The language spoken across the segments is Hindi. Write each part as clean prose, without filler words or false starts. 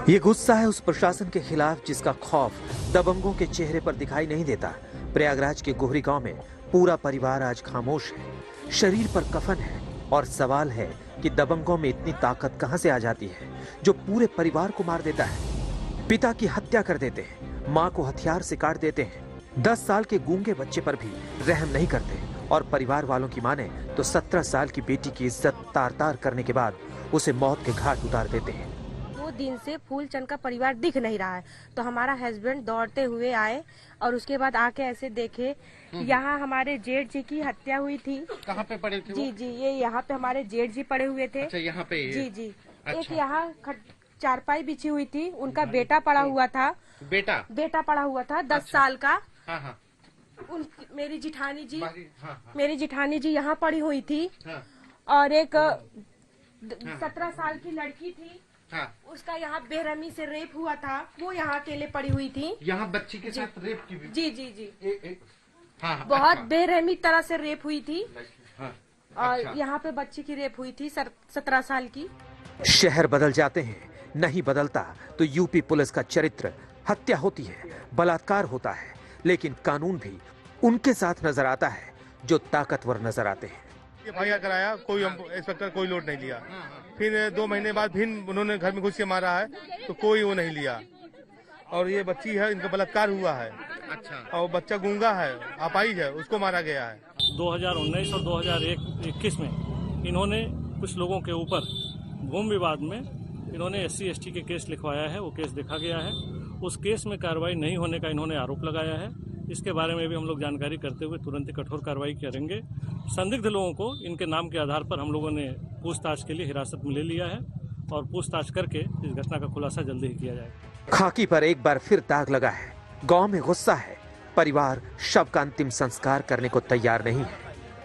ये गुस्सा है उस प्रशासन के खिलाफ जिसका खौफ दबंगों के चेहरे पर दिखाई नहीं देता। प्रयागराज के गोहरी गांव में पूरा परिवार आज खामोश है, शरीर पर कफन है और सवाल है कि दबंगों में इतनी ताकत कहां से आ जाती है जो पूरे परिवार को मार देता है। पिता की हत्या कर देते हैं, मां को हथियार से काट देते हैं, 10 साल के गूंगे बच्चे पर भी रहम नहीं करते और परिवार वालों की माने तो 17 साल की बेटी की इज्जत तार-तार करने के बाद उसे मौत के घाट उतार देते हैं। दिन से फूलचंद का परिवार दिख नहीं रहा है तो हमारा हस्बैंड दौड़ते हुए आए और उसके बाद आके ऐसे देखे यहाँ हमारे जेठ जी की हत्या हुई थी। कहाँ पे पड़े थे? जी जी, ये यहाँ पे हमारे जेठ जी पड़े हुए थे। अच्छा, यहाँ पे? जी जी। अच्छा। एक यहाँ चारपाई बिछी हुई थी, उनका बेटा पड़ा हुआ था। बेटा पड़ा हुआ था 10 अच्छा। साल का। हाँ हाँ। मेरी जिठानी जी, हाँ। मेरी जिठानी जी यहाँ पड़ी हुई थी। हाँ। और एक 17 साल की लड़की थी। हाँ। उसका यहाँ बेरहमी से रेप हुआ था, वो यहाँ अकेले पड़ी हुई थी। यहाँ बच्ची के साथ रेप की भी? जी जी जी। हाँ, बहुत बेरहमी तरह से रेप हुई थी। हाँ, और अच्छा। यहाँ पे बच्ची की रेप हुई थी 17 साल की। शहर बदल जाते हैं, नहीं बदलता तो यूपी पुलिस का चरित्र। हत्या होती है, बलात्कार होता है, लेकिन कानून भी उनके साथ नजर आता है जो ताकतवर नजर आते हैं। एफआईआर कराया, कोई इंस्पेक्टर कोई लोड नहीं लिया। फिर 2 महीने बाद फिर उन्होंने घर में घुस के मारा है तो कोई वो नहीं लिया। और ये बच्ची है, इनका बलात्कार हुआ है। अच्छा। और बच्चा गूंगा है, अपाहिज है, उसको मारा गया है। 2019 और 2021 में इन्होंने कुछ लोगों के ऊपर भूमि विवाद में इन्होंने SC/ST के केस लिखवाया है। वो केस देखा गया है, उस केस में कार्रवाई नहीं होने का इन्होंने आरोप लगाया है। इसके बारे में भी हम लोग जानकारी करते हुए तुरंत कठोर कार्रवाई करेंगे। संदिग्ध लोगों को इनके नाम के आधार पर हम लोगों ने पूछताछ के लिए हिरासत में ले लिया है और पूछताछ करके इस घटना का खुलासा जल्दी ही किया जाएगा। खाकी पर एक बार फिर दाग लगा है, गांव में गुस्सा है, परिवार शव का अंतिम संस्कार करने को तैयार नहीं है,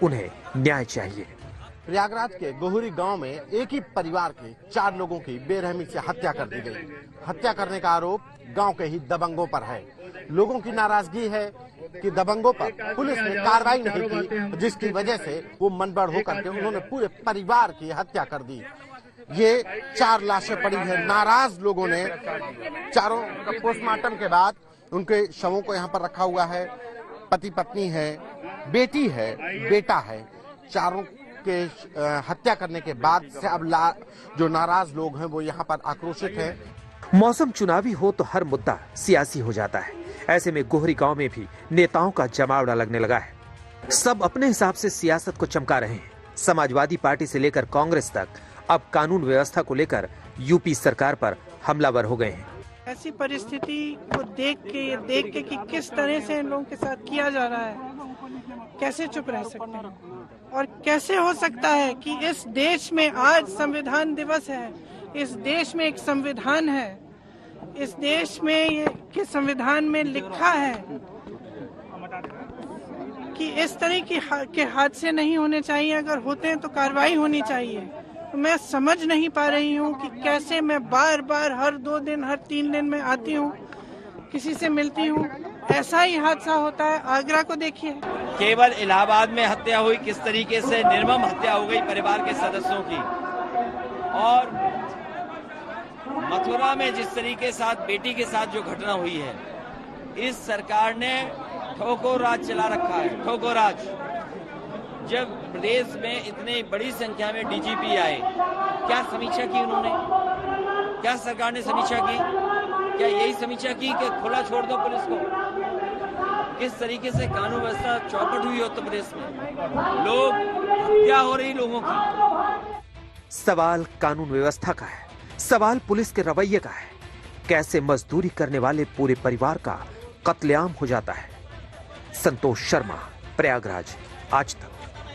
उन्हें न्याय चाहिए। प्रयागराज के गोहरी गांव में एक ही परिवार के 4 लोगों की बेरहमी से हत्या कर दी गई। हत्या करने का आरोप गांव के ही दबंगों पर है। लोगों की नाराजगी है कि दबंगों पर पुलिस ने कार्रवाई नहीं की, जिसकी वजह से वो मनबड़ होकर के उन्होंने पूरे परिवार की हत्या कर दी। ये 4 लाशें पड़ी है। नाराज लोगों ने चारों का पोस्टमार्टम के बाद उनके शवों को यहाँ पर रखा हुआ है। पति पत्नी है, बेटी है, बेटा है। चारों के हत्या करने के बाद से अब जो नाराज लोग हैं वो यहाँ पर आक्रोशित हैं। मौसम चुनावी हो तो हर मुद्दा सियासी हो जाता है। ऐसे में गोहरी गांव में भी नेताओं का जमावड़ा लगने लगा है। सब अपने हिसाब से सियासत को चमका रहे हैं। समाजवादी पार्टी से लेकर कांग्रेस तक अब कानून व्यवस्था को लेकर यूपी सरकार पर हमलावर हो गए हैं। ऐसी परिस्थिति को देख के कि किस तरह से इन लोगों के साथ किया जा रहा है, कैसे चुप रह सकते हैं? और कैसे हो सकता है कि इस देश में आज संविधान दिवस है, इस देश में एक संविधान है, इस देश में के संविधान में लिखा है कि इस तरह के हादसे नहीं होने चाहिए, अगर होते हैं तो कार्रवाई होनी चाहिए। तो मैं समझ नहीं पा रही हूँ कि कैसे मैं बार बार हर 2 दिन हर 3 दिन में आती हूँ, किसी से मिलती हूँ, ऐसा ही हादसा होता है। आगरा को देखिए, केवल इलाहाबाद में हत्या हुई, किस तरीके से निर्मम हत्या हो गई परिवार के सदस्यों की, और मथुरा में जिस तरीके साथ बेटी के साथ जो घटना हुई है, इस सरकार ने ठोको राज चला रखा है, ठोको राज। जब प्रदेश में इतनी बड़ी संख्या में डीजीपी आए, क्या समीक्षा की उन्होंने? क्या सरकार ने समीक्षा की? क्या यही समीक्षा की कि खुला छोड़ दो पुलिस को? किस तरीके से कानून व्यवस्था चौपट हुई उत्तर प्रदेश में, लोग हत्या हो रही लोगों की। सवाल कानून व्यवस्था का है, सवाल पुलिस के रवैये का है। कैसे मजदूरी करने वाले पूरे परिवार का कत्लेआम हो जाता है। संतोष शर्मा, प्रयागराज, आज तक।